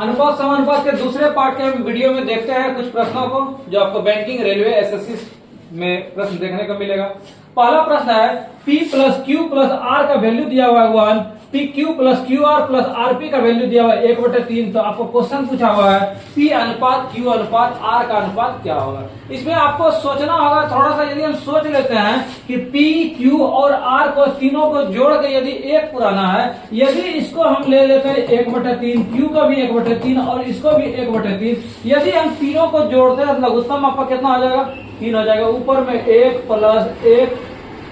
अनुपात समानुपात के दूसरे पार्ट के वीडियो में देखते हैं कुछ प्रश्नों को जो आपको बैंकिंग, रेलवे, एसएससी में प्रश्न देखने को मिलेगा। पहला प्रश्न है P plus Q plus R का वैल्यू दिया हुआ है 1, P Q plus Q R plus RP का वैल्यू दिया हुआ है 1/3। तो आपको क्वेश्चन पूछा हुआ है P अनुपात क्यू अनुपात आर का अनुपात क्या होगा। इसमें आपको सोचना होगा थोड़ा सा। यदि हम सोच लेते हैं कि P क्यू और आर को तीनों को जोड़ के यदि एक पुराना है, यदि इसको हम ले लेते हैं 1/3, क्यू का भी 1/3 और इसको भी 1/3, यदि हम तीनों को जोड़ते हैं लघुत्तम आपका कितना हो जाएगा, 3 हो जाएगा। ऊपर में 1 प्लस 1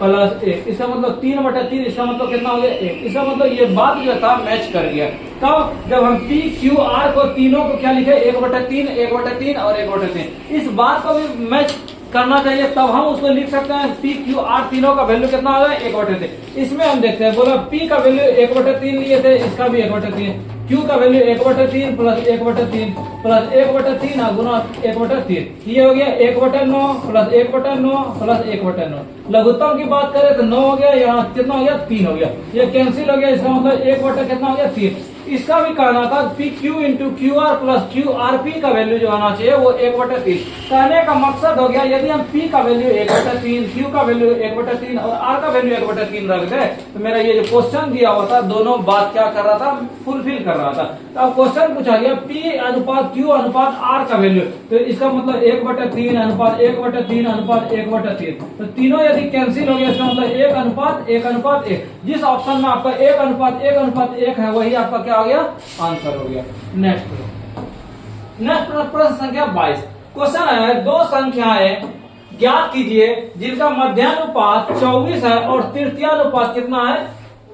प्लस 1, इसका मतलब 3/3, इसका मतलब कितना हो गया 1। इसका मतलब ये बात जो था मैच कर गया। तब जब हम पी क्यू आर को तीनों को क्या लिखे 1/3 1/3 और 1/3, इस बात को भी मैच करना चाहिए, तब हम उसको लिख सकते हैं पी क्यू आर तीनों का वैल्यू कितना आ रहा है 1/3। इसमें हम देखते हैं, बोला पी का वैल्यू 1/3 लिए थे, इसका भी 1/3, क्यू का वैल्यू 1/3 प्लस 1/3 प्लस 1/3 गुना 1/3, ये हो गया 1/9 प्लस 1/9 प्लस 1/9। लघुत्तम की बात करें तो 9 हो गया, यहाँ कितना हो गया 3 हो गया, ये कैंसिल हो गया। इसका मतलब 1 कितना हो गया 3। इसका भी कहना था P Q into Q R plus Q R P का वैल्यू जो आना चाहिए वो 1/3। कहने का मकसद हो गया यदि हम पी का वैल्यू 1/3, क्यू का वैल्यू 1/3 और आर का वैल्यू 1/3 रख दे तो मेरा ये जो क्वेश्चन दिया हुआ था दोनों बात क्या कर रहा था, फुलफिल कर रहा था। तो अब क्वेश्चन पूछा गया पी अनुपात क्यू अनुपात आर का वैल्यू, तो इसका मतलब 1/3 अनुपात 1/3 अनुपात 1/3, तो तीनों यदि कैंसिल हो गया इसका मतलब 1 अनुपात 1 अनुपात 1। जिस ऑप्शन में आपका 1 अनुपात 1 अनुपात 1 है वही आपका क्या हो गया, आंसर हो गया। नेक्स्ट प्रश्न संख्या 22। क्वेश्चन है दो संख्याएं ज्ञात कीजिए जिनका मध्यानुपात 24 है और तृतीयानुपात कितना है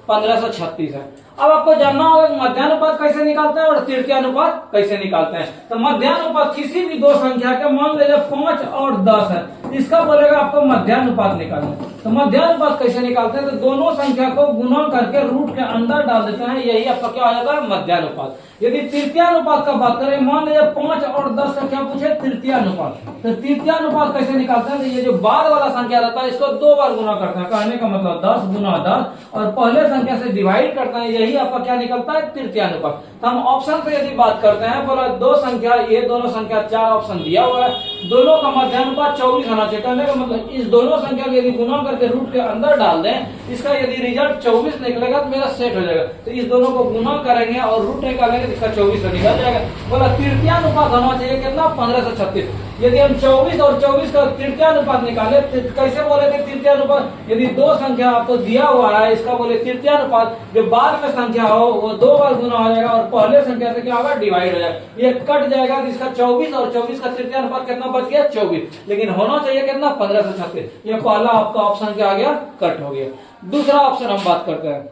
1536 है। अब आपको जानना होगा मध्यानुपात कैसे निकालते हैं और तृतीयानुपात कैसे निकालते हैं। तो मध्यानुपात किसी भी दो संख्या के, मान लीजिए 5 और 10 है, इसका बोलेगा आपको मध्यानुपात निकालना। तो मध्यानुपात कैसे निकालते हैं, तो दोनों संख्या को गुणा करके रूट के अंदर डाल देते हैं, यही आपका क्या हो जाता है मध्यानुपात। यदि तृतीयानुपात का बात करें, मान लीजिए 5 और 10 का क्या पूछे तृतीयानुपात, तो तृतीयानुपात कैसे निकालते हैं, तो ये जो बाद वाला संख्या रहता है इसको 2 बार गुना करते हैं। कहने का मतलब 10 गुना 10 और पहले संख्या से डिवाइड करते हैं, यही आपका क्या निकलता है तृतीयानुपात। तो हम ऑप्शन पे यदि बात करते हैं, बोला दो संख्या, ये दोनों संख्या 4 ऑप्शन दिया हुआ है, दोनों का मध्यानुपात 24 होना चाहिए। कहने का मतलब इस दोनों संख्या को यदि गुना करके रूट के अंदर डाल दें, इसका यदि रिजल्ट 24 निकलेगा तो मेरा सेट हो जाएगा। तो इस दोनों को गुना करेंगे और रूट निकालेंगे तो इसका 24 निकल जाएगा। बोला तृतीयानुपात होना चाहिए कितना 1536। यदि हम 24 और 24 का तृतीयानुपात निकाले तो कैसे बोले थे तृतीयानुपात, यदि दो संख्या आपको दिया हुआ है इसका बोले तृतीयानुपात, जो बाद में संख्या हो वो 2 बार गुना हो जाएगा और पहले संख्या से क्या होगा डिवाइड हो जाएगा, ये कट जाएगा तो इसका 24 और 24 का तृतीयानुपात कितना बच गया 24, लेकिन होना चाहिए कितना 1536। ये पहला आपका ऑप्शन क्या आ गया, कट हो गया। दूसरा ऑप्शन हम बात करते हैं।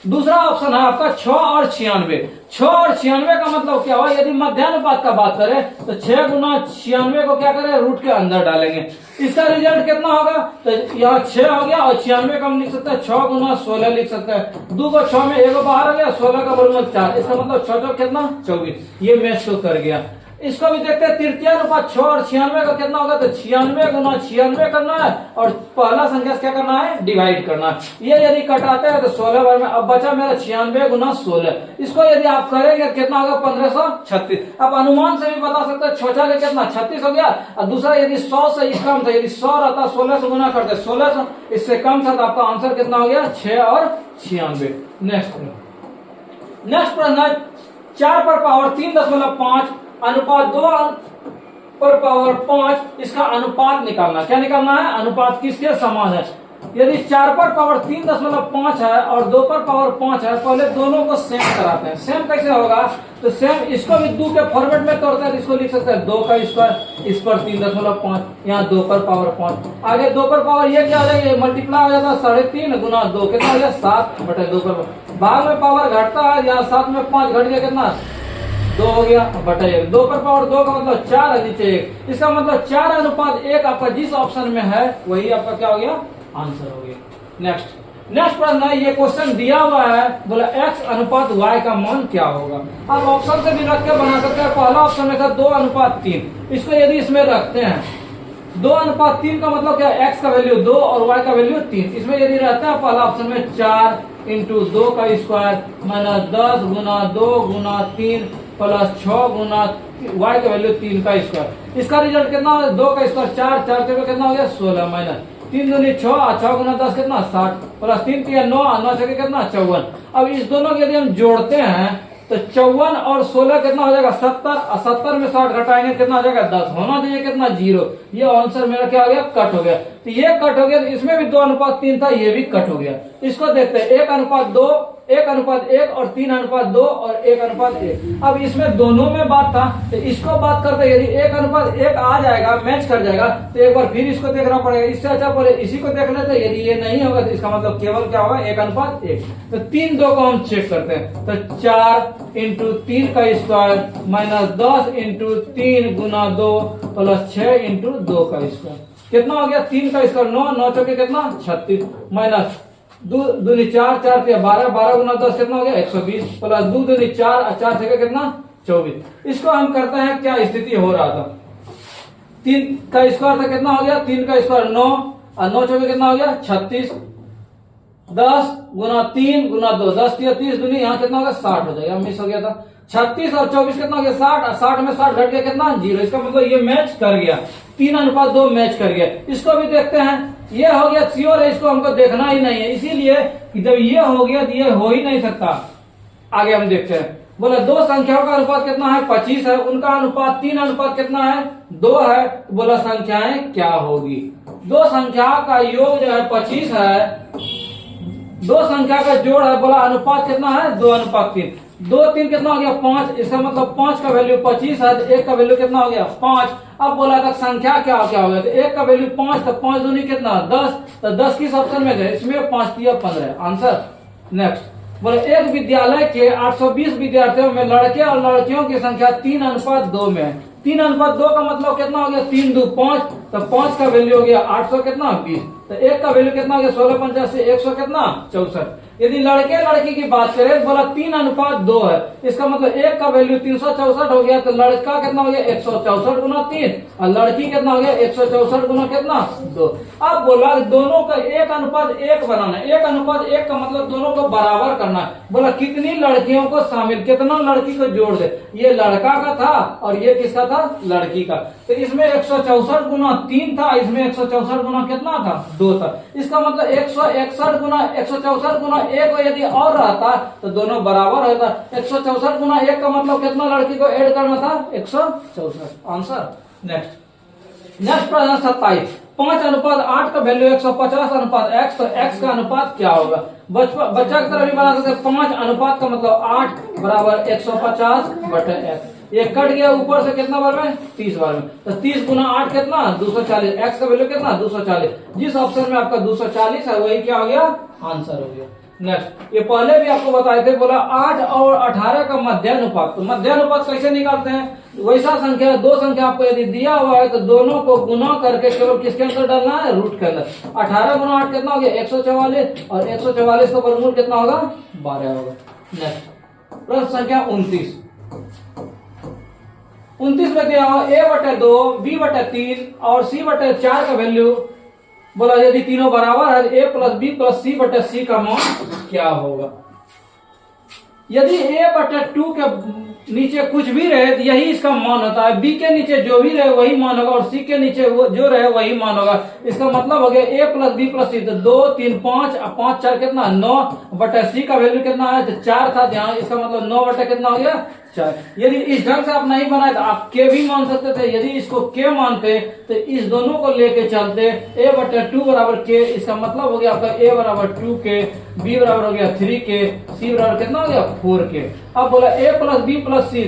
दूसरा ऑप्शन है आपका 6 और 96। 6 और 96 का मतलब क्या हुआ, यदि मध्यानुपात का बात करें तो 6 गुना 96 को क्या करें रूट के अंदर डालेंगे, इसका रिजल्ट कितना होगा, तो यहाँ 6 हो गया और 96 का हम लिख सकते हैं 6 गुना 16 लिख सकते हैं। 2 को 6 में 1 बाहर हो गया, 16 का वर्गमूल 4, इसका मतलब 6 कितना 24, ये मैच तो कर गया। इसको भी देखते हैं तृतीयानुपात 6 और 96 का कितना होगा, तो 96 गुना 96 करना है और पहला संख्या से क्या करना है डिवाइड करना है। ये यदि कटाते हैं तो 16 बार में, अब बचा मेरा 96 गुना 16, इसको यदि आप करेंगे कितना होगा 1536। अब अनुमान से भी बता सकते हैं, छोटा का कितना 36 हो गया, और दूसरा यदि 100 से कम था, यदि 100 रहता 16 से गुना करते 16 से इससे कम था तो आपका आंसर कितना हो गया 6 और 96। नेक्स्ट प्रश्न है 4 पर पावर 3.5 अनुपात 2 पर पावर 5, इसका अनुपात निकालना। क्या निकालना है, अनुपात किसके समान है। यदि 4 पर पावर 3.5 है और 2 पर पावर 5 है, पहले दोनों को सेम कराते हैं। सेम कैसे होगा, तो सेम इसको भी 2 के फॉर्मेट में तोड़ते हैं, इसको लिख सकते हैं 2 का स्क्वायर, इस पर 3.5, यहाँ 2 पर पावर 5, आगे 2 पर पावर ये क्या हो जाएगा मल्टीप्लाई हो जाता है 3.5 गुना 2 कितना हो गया 7/2 पर। भाग में पावर घटता है, यहाँ 7 में 5 घट गया कितना 2 हो गया बटा 1। 2 पर पावर 2 का मतलब 4 है, नीचे 1, इसका मतलब 4 अनुपात 1 आपका जिस ऑप्शन में है वही आपका क्या हो गया आंसर हो गया। नेक्स्ट प्रश्न है, ये क्वेश्चन दिया हुआ है, बोला x अनुपात y का मान क्या होगा। अब ऑप्शन से भी रख के बना सकते हैं। पहला ऑप्शन में था 2:3, इसको यदि इसमें रखते हैं 2:3 का मतलब क्या, x का वैल्यू 2 और y का वैल्यू 3, इसमें यदि रहता है पहला ऑप्शन में 4 × 2 का स्क्वायर माइनस 10 गुना 2 गुना 3 प्लस 6 गुना y का वैल्यू 3 का स्क्वायर। इसका रिजल्ट कितना हो गया? 2 का स्क्वायर 4, 4 के कितना हो गया 16 माइनस 3 दूनी 6, 6 गुना 10 कितना 60 प्लस 3 3 9, 9 6 कितना 54। अब इस दोनों के यदि हम जोड़ते हैं तो 54 और 16 कितना हो जाएगा 70, और 70 में 60 घटाएंगे कितना हो जाएगा 10, होना चाहिए कितना 0। ये आंसर मेरा क्या हो गया? कट हो गया। तो ये कट हो गया, तो इसमें भी 2:3 था, ये भी कट हो गया। इसको देखते हैं 1:2, 1:1 और 3:2 और 1:1। अब इसमें दोनों में बात था, तो इसको बात करते हैं, यदि 1:1 आ जाएगा, मैच कर जाएगा, तो एक बार फिर इसको देखना पड़ेगा। इससे अच्छा पहले इसी को देख लेते हैं। यदि ये नहीं होगा तो इसका मतलब केवल क्या होगा 1:1। तो 3 2 को हम चेक करते हैं, तो 4 × 3 का स्क्वायर माइनस 10 × 3 गुना 2 प्लस 6 × 2 का स्क्वायर कितना हो गया? 3 का स्क्वायर 9, 9 चौके कितना 36 माइनस 2 दूनी 4, 4 के 12, 12 गुना 10 कितना हो गया 120 प्लस 2 दूनी 4 और 4 छः कितना 24। इसको हम करते हैं, क्या स्थिति हो रहा था? 3 का स्क्वायर था कितना हो गया? 3 का स्क्वायर 9 और 9 चौके कितना हो गया 36, 10 गुना 3 गुना 2, 10 30 दूनी यहाँ कितना हो गया 60 हो जाएगा, मिस हो गया था। 36 और 24 कितना हो गया 60, और 60 में 60 घट गया कितना 0। इसका मतलब ये मैच कर गया, 3:2 मैच कर गया। इसको भी देखते हैं, ये हो गया श्योर है, इसको हमको देखना ही नहीं है, इसीलिए कि जब ये हो गया तो ये हो ही नहीं सकता। आगे हम देखते हैं, बोला 2 संख्याओं का अनुपात कितना है 25 है, उनका अनुपात 3 अनुपात कितना है 2 है, तो बोला संख्याएं क्या होगी? 2 संख्याओं का योग जो है 25 है, 2 संख्या का जोड़ है, बोला अनुपात कितना है 2:3। 2 3 कितना हो गया 5, इसका मतलब 5 का वैल्यू 25 है, 1 का वैल्यू कितना हो गया 5। अब बोला था संख्या क्या हो गया, तो 1 का वैल्यू 5, तो 5 दूनी कितना 10, तो 10 किस ऑप्शन में गए? इसमें 5 3 15 आंसर। नेक्स्ट बोले एक विद्यालय के 820 विद्यार्थियों में लड़के और लड़कियों की संख्या 3:2 में है। 3:2 का मतलब कितना हो गया 3 2 5, तो 5 का वैल्यू हो गया 800 कितना 20, तो 1 का वैल्यू कितना हो गया 16 85 100 कितना 64। यदि लड़के लड़की की बात करें, बोला 3:2 है, इसका मतलब 1 का वैल्यू 364 हो गया, तो लड़का कितना हो गया 164 गुना 3 और लड़की कितना हो गया 164 गुना कितना 2। अब बोला दोनों का 1:1 बनाना है। 1:1 का मतलब दोनों को बराबर करना है। बोला कितनी लड़कियों को शामिल, कितना लड़की को जोड़ दे। ये लड़का का था और ये किसका था लड़की का, तो इसमें 164 गुना 3 था, इसमें 164 गुना कितना था 2 था। इसका मतलब 161 गुना 164 गुना 1 यदि और रहता तो दोनों बराबर होता। 164 गुना 1 का मतलब कितना लड़की को ऐड करना था 164 आंसर। नेक्स्ट प्रश्न 27, 5:8 का वैल्यू 150:x, तो x का अनुपात क्या होगा? बच्चा की तरह भी बना सकते 5 अनुपात का मतलब 8 बराबर 150/x। ये कट गया ऊपर से कितना बार में 30 बार में, तो 30 गुना 8 कितना 240, x का वैल्यू कितना 240। जिस ऑप्शन में आपका 240 है वही क्या हो गया आंसर हो गया। नेक्स्ट, ये पहले भी आपको बताए थे, बोला 8 और 18 का मध्यानुपात। तो मध्यानुपात कैसे निकालते हैं? वैसा संख्या 2 संख्या आपको यदि दिया हुआ है तो दोनों को गुना करके केवल किसके अंदर डालना है रूट के अंदर। 18 गुना 8 कितना हो गया 144, और 144 का वर्गमूल कितना होगा 12 होगा। नेक्स्ट प्रश्न संख्या 29, 29 में दिया हुआ a/2 b/3 और c/4 का वैल्यू। बोला यदि तीनों बराबर है a plus B plus c/c का मान क्या होगा? यदि a/2 के नीचे कुछ भी रहे तो यही इसका मान होता है, b के नीचे जो भी रहे वही मान होगा, और c के नीचे वो जो रहे वही मान होगा। इसका मतलब हो गया a plus B plus c, तो 2 3 5 5 4 कितना 9/c का वैल्यू कितना है तो 4 था ध्यान, इसका मतलब 9 कितना हो गया 4। यदि इस ढंग से आप नहीं बनाए तो आप के भी मान सकते थे। यदि इसको के मानते तो इस दोनों को लेके चलते a/2 बराबर के, इसका मतलब हो गया आपका a बराबर 2k, b बराबर हो गया 3k, c बराबर कितना हो गया 4k। अब बोला a plus B plus c,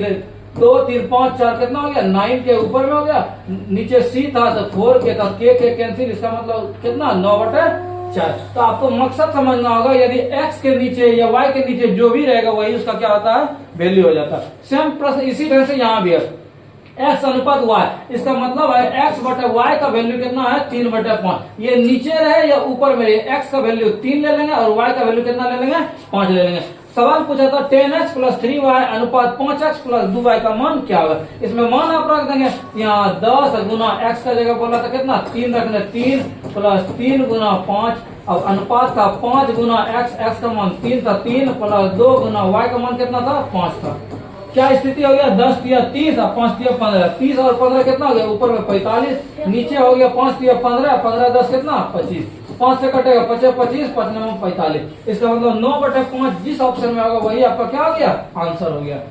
2 3 5 4 कितना हो गया 9 के ऊपर में हो गया, नीचे c था तो 4k था, k कैंसिल, इसका मतलब कितना 9/4। तो आपको मकसद समझना होगा, यदि x के नीचे या y के नीचे जो भी रहेगा वही उसका क्या होता है वैल्यू हो जाता है। सेम प्रश्न इसी तरह से यहाँ भी है, x अनुपात y, इसका मतलब है x/y का वैल्यू कितना है 3/5। ये नीचे रहे या ऊपर में रहे, x का वैल्यू 3 ले लेंगे और y का वैल्यू कितना ले लेंगे 5 ले लेंगे। सवाल पूछा था 10x प्लस 3y अनुपात 5x प्लस 2y का मान क्या होगा? इसमें मान आप रख देंगे, यहाँ 10 गुना x का जगह बोला था कितना 3 रखने, 3 प्लस 3 गुना 5, अब अनुपात था 5 गुना x, x का मान 3 था, 3 प्लस 2 गुना y का मान कितना था 5 था। क्या स्थिति हो गया, 10 तिया 30 और 5 तिया 15, 30 और 15 कितना हो गया, ऊपर में 45, नीचे हो गया 5 तिया 15, 15 10 कितना 25, 5 से कटेगा 25 25, 5 9 45, इसका मतलब 9/5 जिस ऑप्शन में होगा वही आपका क्या हो गया, आंसर हो गया।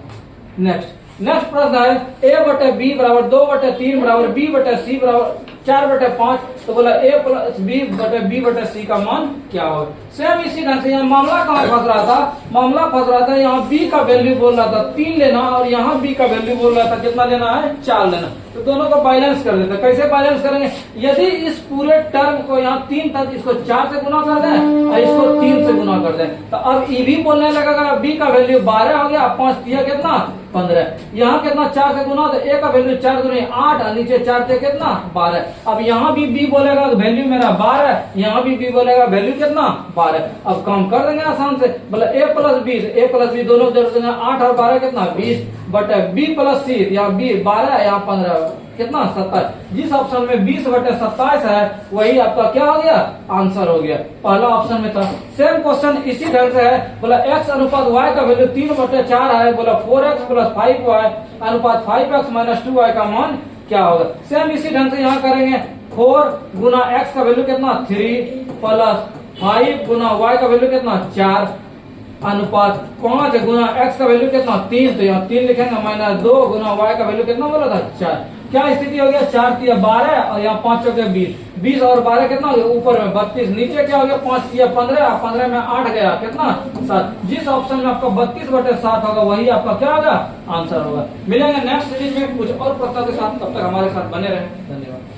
नेक्स्ट प्रश्न है a/b बराबर 2/3 बराबर b/c बराबर 4/5, तो बोला a प्लस b/c का मान क्या हो। सेम इसी ढंग से यहाँ मामला कहाँ फंस रहा था, मामला फंस रहा था यहाँ b का वैल्यू बोल रहा था 3 लेना और यहाँ b का वैल्यू बोल रहा था कितना लेना है, 4 लेना। तो दोनों को बैलेंस कर देते, कैसे बैलेंस करेंगे, यदि इस पूरे टर्म को यहाँ 3 था इसको 4 से गुना कर दें और इसको 3 से गुना कर दें, तो अब ये भी बोलने लगेगा b का वैल्यू 12 हो गया, 5 दिया कितना 15, यहाँ कितना 4 से गुना, तो a का वैल्यू 4 दूनी 8 और नीचे 4 थे कितना 12। अब यहाँ भी b बोलेगा वैल्यु मेरा 12, यहाँ भी b बोलेगा वैल्यू कितना 12। अब काम कर देंगे आसान से, बोले a प्लस b दोनों जरूरत है, 8 और 12 कितना 20 बटे b प्लस c, यहाँ b 12 यहाँ 15 कितना 27, जिस ऑप्शन में 20/27 है वही आपका क्या हो गया, आंसर हो गया, पहला ऑप्शन में था। सेम क्वेश्चन इसी ढंग से है, बोला x अनुपात y का वैल्यू 3/4 है, बोला 4x + 5y अनुपात 5x - 2y का मान क्या होगा। सेम इसी ढंग से यहाँ करेंगे, 4 गुना x का वैल्यू कितना 3 प्लस 5 गुना y का वैल्यू कितना 4 अनुपात 5 गुना x का वैल्यू कितना 3, तो यहाँ 3 लिखेंगे, माइनस 2 गुना y का वैल्यू कितना बोला था 4। क्या स्थिति हो गया, 4 तिया 12 और यहाँ 5 हो गया 20, 20 और 12 कितना हो गया, ऊपर में 32, नीचे क्या हो गया 5 तिया 15, 15 में 8 गया कितना 7, जिस ऑप्शन में आपका 32/7 होगा वही आपका क्या होगा, आंसर होगा। मिलेंगे नेक्स्ट सीरीज में कुछ और प्रश्नों के साथ, तब तक हमारे साथ बने रहे, धन्यवाद।